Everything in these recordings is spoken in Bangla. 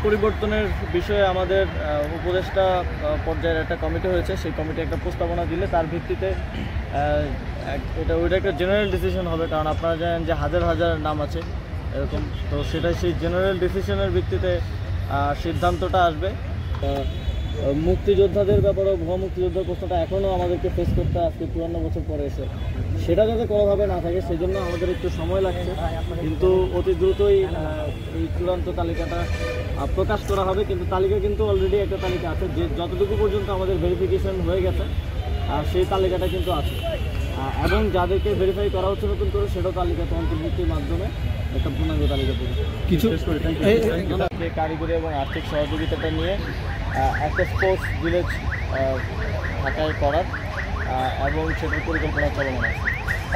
পরিবর্তনের বিষয়ে আমাদের উপদেষ্টা পর্যায়ের একটা কমিটি হয়েছে। সেই কমিটি একটা প্রস্তাবনা দিলে তার ভিত্তিতে ওইটা একটা জেনারেল ডিসিশন হবে, কারণ আপনারা জানেন যে হাজার হাজার নাম আছে এরকম। তো সেটাই সেই জেনারেল ডিসিশনের ভিত্তিতে সিদ্ধান্তটা আসবে। মুক্তিযোদ্ধাদের ব্যাপারেও ভুয়া মুক্তিযোদ্ধার প্রশ্নটা এখনও আমাদেরকে ফেস করতে আজকে 54 বছর পরে এসে, সেটা যাতে কোনোভাবে না থাকে সেই জন্য আমাদের একটু সময় লাগছে, কিন্তু অতি দ্রুতই এই চূড়ান্ত তালিকাটা প্রকাশ করা হবে। কিন্তু তালিকা কিন্তু অলরেডি একটা তালিকা আছে, যে যতটুকু পর্যন্ত আমাদের ভেরিফিকেশন হয়ে গেছে সেই তালিকাটা কিন্তু আছে, এবং যাদেরকে ভেরিফাই করা হচ্ছে নতুন করে সেটাও তালিকাতে অন্তর্ভুক্তির মাধ্যমে একটা পূর্ণাঙ্গ তালিকা পড়ে কিছু কারিগরি এবং আর্থিক সহযোগিতাটা নিয়ে একটা স্পোর্টস ভিলেজ ঢাকায় করার এবং সেটার পরিকল্পনা চলমান আছে।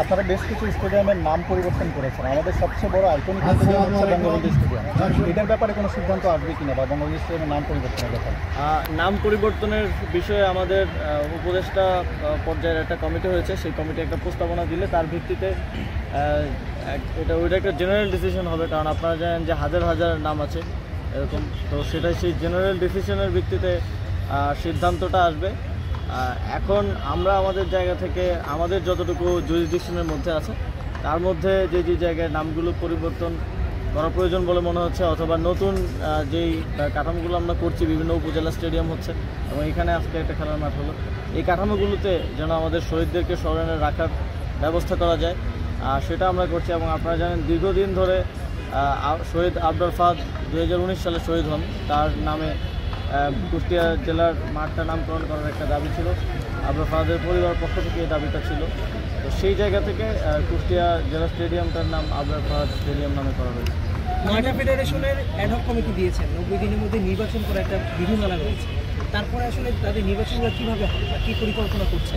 আপনারা বেশ কিছু স্টেডিয়ামের নাম পরিবর্তন করেছেন, আমাদের সবচেয়ে বড় আইকনিক স্টেডিয়াম হচ্ছে বঙ্গবন্ধু স্টেডিয়াম। এটার ব্যাপারে কোনো সিদ্ধান্ত আসবে কিনা, বা বঙ্গবন্ধু স্টেডিয়ামের নাম পরিবর্তনের ব্যাপারে? নাম পরিবর্তনের বিষয়ে আমাদের উপদেষ্টা পর্যায়ের একটা কমিটি হয়েছে। সেই কমিটি একটা প্রস্তাবনা দিলে তার ভিত্তিতে ওইটা একটা জেনারেল ডিসিশন হবে, কারণ আপনারা জানেন যে হাজার হাজার নাম আছে এরকম। তো সেটাই সেই জেনারেল ডিসিশনের ভিত্তিতে সিদ্ধান্তটা আসবে। এখন আমরা আমাদের জায়গা থেকে আমাদের যতটুকু জুরিসডিকশনের মধ্যে আছে তার মধ্যে যে জায়গায় নামগুলো পরিবর্তন করা প্রয়োজন বলে মনে হচ্ছে, অথবা নতুন যেই কাঠামোগুলো আমরা করছি, বিভিন্ন উপজেলা স্টেডিয়াম হচ্ছে এবং এখানে আজকে একটা খেলার মাঠ হলো, এই কাঠামোগুলোতে যেন আমাদের শহীদদেরকে স্মরণে রাখার ব্যবস্থা করা যায় সেটা আমরা করছি। এবং আপনারা জানেন দীর্ঘদিন ধরে শহীদ আবরার ফাহাদ 2019 সালে শহীদ হন, তার নামে কুষ্টিয়া জেলার মাঠটা নামকরণ করার একটা দাবি ছিল। আবরার ফাহাদের পরিবারের পক্ষ থেকে এই দাবিটা ছিল। তো সেই জায়গা থেকে কুষ্টিয়া জেলা স্টেডিয়ামটার নাম আবরার ফাহাদ স্টেডিয়াম নামে করা হয়েছে। মহিলা ফেডারেশনের অ্যাডহক কমিটি দিয়েছেন 90 দিনের মধ্যে নির্বাচন করার একটা বিধিমালা রয়েছে, তারপরে আসলে তাদের নির্বাচনগুলো কীভাবে হবে বা কী পরিকল্পনা করছে?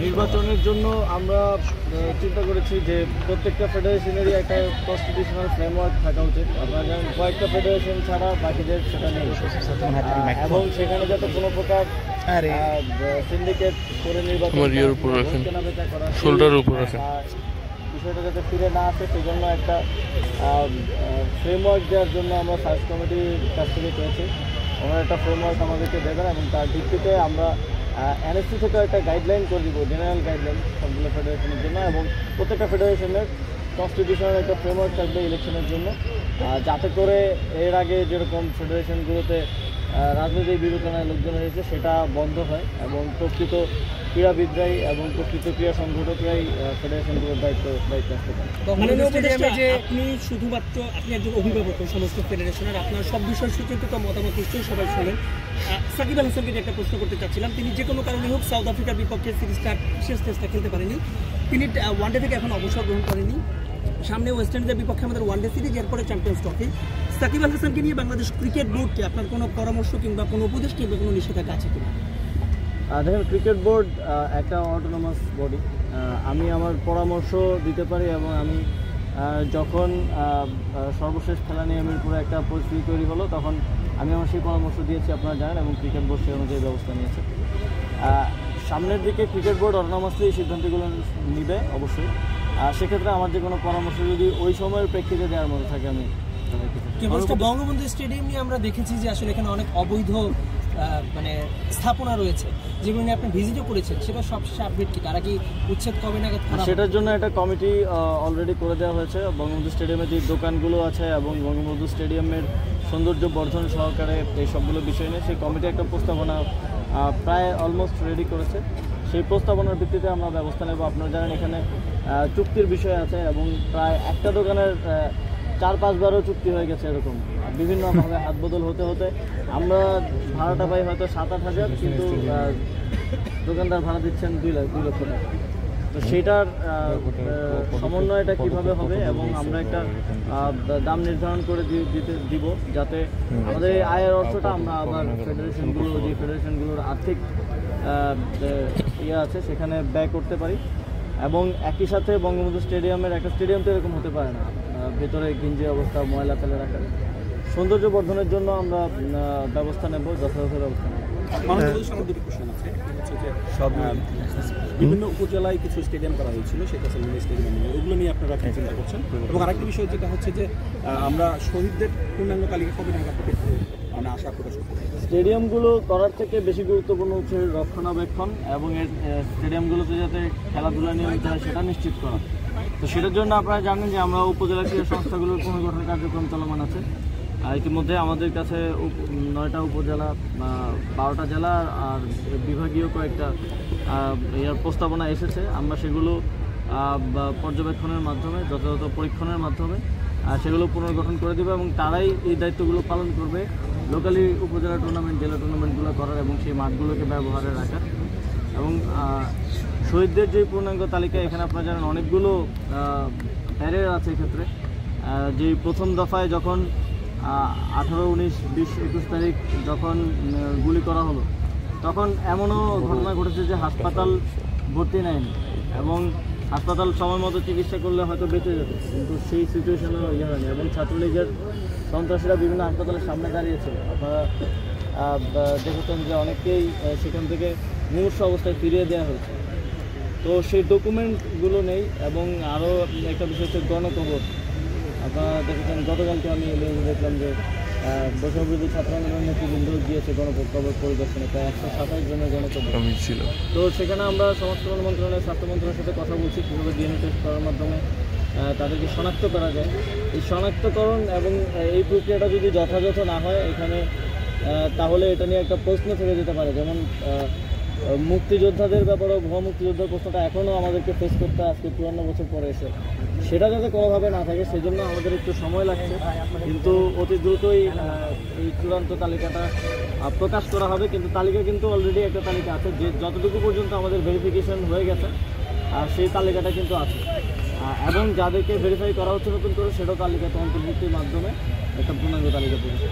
নির্বাচনের জন্য আমরা চিন্তা করেছি যে প্রত্যেকটা ফেডারেশনেরই একটা কনস্টিটিউশনাল ফ্রেমওয়ার্ক থাকা উচিত। আপনারা জানেন কয়েকটা ফেডারেশন ছাড়া বাকিদের সেটা নেই, এবং সেখানে যাতে কোনো প্রকার সিন্ডিকেট করে নির্বাচন কেনাবেচা করা বিষয়টা যাতে ফিরে না আসে, সেই জন্য একটা ফ্রেমওয়ার্ক দেওয়ার জন্য আমরা সার্চ কমিটির কাছ থেকে পেয়েছি। ওনারা একটা ফ্রেমওয়ার্ক আমাদেরকে দেবেন এবং তার ভিত্তিতে আমরা এনএসসি থেকে একটা গাইডলাইন করে দিব, জেনারেল গাইডলাইন সবগুলো ফেডারেশনের জন্য, এবং প্রত্যেকটা ফেডারেশনের কনস্টিটিউশনাল একটা ফ্রেমওয়ার্ক থাকবে ইলেকশনের জন্য, যাতে করে এর আগে যেরকম ফেডারেশনগুলোতে রাজনৈতিক বিবেচনায় লোকজন হয়েছে সেটা বন্ধ হয় এবং প্রকৃত ক্রীড়াবিদরাই এবং প্রকৃত ক্রীড়া সংগঠকরাই ফেডারেশনগুলোর দায়িত্ব আসতে পারে। আপনি শুধুমাত্র আপনি একজন অভিভাবক সমস্ত ফেডারেশনের, আপনার সব বিষয় সুচিন্তিত মতামত নিশ্চয়ই সবাই শোনেন। সাকিব আল হাসানকে একটা প্রশ্ন করতে চাচ্ছিলাম, তিনি যে কোনো কারণে হোক সাউথ আফ্রিকার বিপক্ষে সিরিজটা শেষ টেস্টটা খেলতে পারেনি, তিনি ওয়ানডে থেকে এখন অবসর গ্রহণ করেনি। সামনে ওয়েস্ট ইন্ডিজের বিপক্ষে আমাদের ওয়ানডে সিরিজ, এরপরে চ্যাম্পিয়ন্স ট্রফি। সাকিব আল হাসানকে নিয়ে বাংলাদেশ ক্রিকেট বোর্ডকে আপনার কোনো পরামর্শ কিংবা কোনো উপদেশ কিংবা কোনো নিষেধাজ্ঞা আছে কিনা? দেখেন, ক্রিকেট বোর্ড একটা অটোনমাস বডি, আমি আমার পরামর্শ দিতে পারি, এবং আমি যখন সর্বশেষ খেলা নিয়ে মিরপুরে একটা পরিস্থিতি তৈরি হলো তখন আমি আমার সেই পরামর্শ দিয়েছি, আপনারা জানেন, এবং ক্রিকেট বোর্ড সেই অনুযায়ী ব্যবস্থা নিয়েছে। সামনের দিকে ক্রিকেট বোর্ড অটোনমাসলি এই সিদ্ধান্তগুলো নিবে অবশ্যই। সেক্ষেত্রে আমার যে কোনো পরামর্শ যদি ওই সময়ের প্রেক্ষিতে দেওয়ার মতো থাকে আমি বঙ্গবন্ধু স্টেডিয়াম নিয়ে আমরা দেখেছি যে আসলে এখানে অনেক অবৈধ স্থাপনা রয়েছে, যেগুলো নিয়ে আপনি ভিজিটও করেছেন, সেটা সবশেষে আপডেট কি, তারা কি উচ্ছেদ কবে নাগাদ? সেটার জন্য একটা কমিটি অলরেডি করে দেওয়া হয়েছে। বঙ্গবন্ধু স্টেডিয়ামে যে দোকানগুলো আছে এবং বঙ্গবন্ধু স্টেডিয়ামের সৌন্দর্য বর্ধন সহকারে এই সবগুলো বিষয় নিয়ে সেই কমিটি একটা প্রস্তাবনা প্রায় অলমোস্ট রেডি করেছে। সেই প্রস্তাবনার ভিত্তিতে আমরা ব্যবস্থা নেব। আপনারা জানেন এখানে চুক্তির বিষয় আছে, এবং প্রায় একটা দোকানের 4-5 বারও চুক্তি হয়ে গেছে এরকম, বিভিন্নভাবে হাত বদল হতে হতে আমরা ভাড়াটা পাই হয়তো 7-8 হাজার, কিন্তু দোকানদার ভাড়া দিচ্ছেন 2 লক্ষ টাকা। তো সেটার সমন্বয়টা কীভাবে হবে, এবং আমরা একটা দাম নির্ধারণ করে দিব যাতে আমাদের এই আয়ের অর্থটা আমরা আবার ফেডারেশনগুলোর আর্থিক আছে সেখানে ব্যয় করতে পারি। এবং একই সাথে বঙ্গবন্ধু স্টেডিয়ামের একটা স্টেডিয়াম তো এরকম হতে পারে না, ভেতরে গিঞ্জি অবস্থা, ময়লা ফেলে রাখা, সৌন্দর্য বর্ধনের জন্য আমরা ব্যবস্থা নেব, যথাযথ ব্যবস্থা নেব। মাননীয় সবার দুটো প্রশ্ন আছে। হচ্ছে যে বিভিন্ন উপজেলায় কিছু স্টেডিয়াম করা হয়েছিল, শেখ হাসিনা মিনি স্টেডিয়াম, ওগুলো নিয়ে আপনারা কি চিন্তা করছেন? এবং আরেকটি বিষয় যেটা হচ্ছে যে আমরা শহীদদের পূর্ণাঙ্গ তালিকা কবে নাগাদ মানে আশা প্রকাশ করতে পারি? স্টেডিয়ামগুলো করার থেকে বেশি গুরুত্বপূর্ণ হচ্ছে রক্ষণাবেক্ষণ এবং এর স্টেডিয়ামগুলোতে যাতে খেলাধুলা নিয়মিত হয় সেটা নিশ্চিত করা। তো সেটার জন্য আপনারা জানেন যে আমরা উপজেলা ক্রীড়া সংস্থাগুলোর পুনর্গঠন কার্যক্রম চলমান আছে। ইতিমধ্যে আমাদের কাছে 9টা উপজেলা, 12টা জেলা আর বিভাগীয় কয়েকটা প্রস্তাবনা এসেছে। আমরা সেগুলো পর্যবেক্ষণের মাধ্যমে, যথাযথ পরীক্ষণের মাধ্যমে সেগুলো পুনর্গঠন করে দেবে এবং তারাই এই দায়িত্বগুলো পালন করবে, লোকালি উপজেলা টুর্নামেন্ট, জেলা টুর্নামেন্টগুলো করার এবং সেই মাঠগুলোকে ব্যবহারে রাখার। এবং শহীদদের যে পূর্ণাঙ্গ তালিকা, এখানে আপনারা জানেন অনেকগুলো ব্যারিয়ার আছে এক্ষেত্রে। যে প্রথম দফায় যখন 18, 19, 20, 21 তারিখ যখন গুলি করা হলো, তখন এমনও ঘটনা ঘটেছে যে হাসপাতাল ভর্তি নেয়নি এবং হাসপাতাল সময় মতো চিকিৎসা করলে হয়তো বেঁচে যেত, কিন্তু সেই সিচুয়েশনও হয়নি। এবং ছাত্রলীগের সন্ত্রাসীরা বিভিন্ন হাসপাতালের সামনে দাঁড়িয়েছিল। আপনারা দেখেছেন যে অনেককেই সেখান থেকে মুমূর্ষ অবস্থায় ফিরিয়ে দেওয়া হয়েছে। তো সেই ডকুমেন্টগুলো নেই। এবং আরও একটা বিষয় হচ্ছে গণকবর। আপনারা দেখেছেন গতকালকে আমি নিউজে দেখলাম যে বৈষম্যবিরোধী ছাত্র আন্দোলনের নেতৃবৃন্দ গিয়েছে গণকবর পরিদর্শনে, প্রায় 127 জনের গণকবর ছিল। তো সেখানে আমরা সমাজ কল্যাণ মন্ত্রণালয়, স্বাস্থ্য মন্ত্রণালয়ের সাথে কথা বলছি কীভাবে ডিএনএ টেস্ট করার মাধ্যমে তাদেরকে শনাক্ত করা যায়। এই শনাক্তকরণ এবং এই প্রক্রিয়াটা যদি যথাযথ না হয় এখানে, তাহলে এটা নিয়ে একটা প্রশ্ন থেকে যেতে পারে। যেমন মুক্তিযোদ্ধাদের ব্যাপারেও ভুয়া মুক্তিযোদ্ধার প্রশ্নটা এখনও আমাদেরকে ফেস করতে আজকে 54 বছর পরে এসে, সেটা যাতে কোনোভাবে না থাকে সেজন্য আমাদের একটু সময় লাগছে। কিন্তু অতি দ্রুতই এই চূড়ান্ত তালিকাটা প্রকাশ করা হবে। কিন্তু তালিকা কিন্তু অলরেডি একটা তালিকা আছে, যে যতটুকু পর্যন্ত আমাদের ভেরিফিকেশন হয়ে গেছে সেই তালিকাটা কিন্তু আছে। এবং যাদেরকে ভেরিফাই করা হচ্ছে নতুন করে, সেটাও তালিকাতে অন্তর্ভুক্তির মাধ্যমে একটা পূর্ণাঙ্গ তালিকা পড়েছে।